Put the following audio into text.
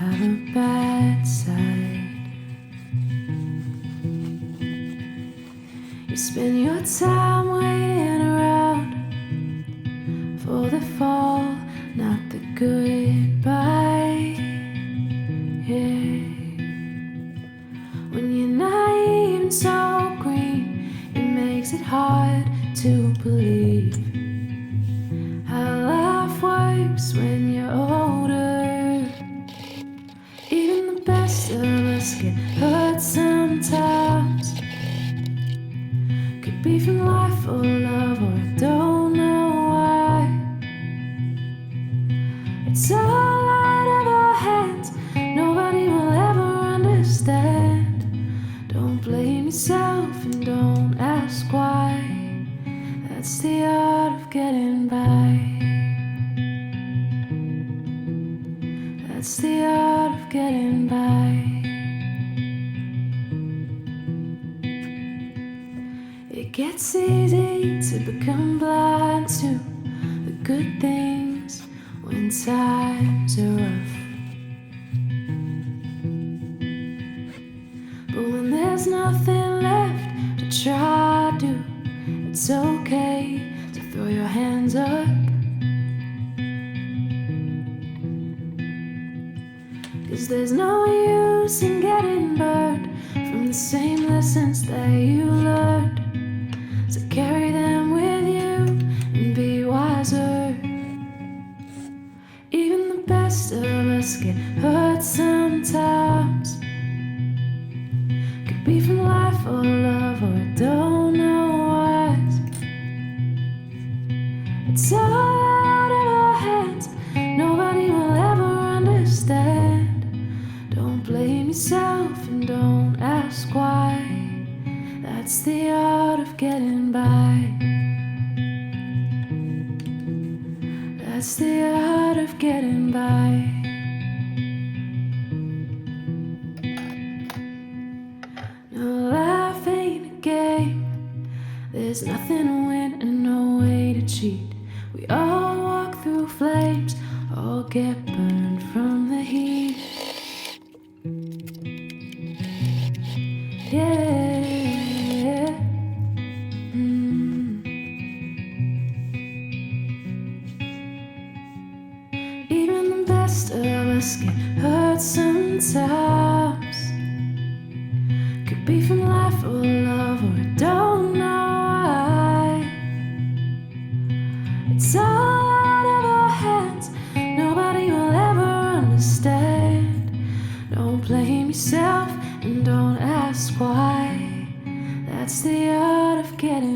have a bad side. You spend your time waiting around for the fall, not the goodbye. Yeah. When you're naive and so green, it makes it hard to believe how life works when you're older. Even the best of us get hurt sometimes. Could be from life or love, or I don't know why. It's all out of our hands, nobody will ever understand. Don't blame yourself and don't ask why. That's the art of getting by. That's the art of getting by. It gets easy to become blind to the good things when times are rough. But when there's nothing left to try to, it's okay to throw your hands up. 'Cause there's no use in getting burned from the same lessons that you learned. So carry them with you and be wiser. Even the best of us get hurt sometimes. Could be from life or love, or I don't know what. It's all out of our hands, nobody will ever understand. Don't blame yourself and don't ask why. That's the art of getting by. That's the art of getting by. No, life ain't a game. There's nothing to win and no way to cheat. We all walk through flames, all get burned from the heat. Yeah. Even the best of us get hurt sometimes. Could be from life or love, or I don't know why. It's all out of our hands, nobody will ever understand. Don't blame yourself and don't ask why. That's the art of getting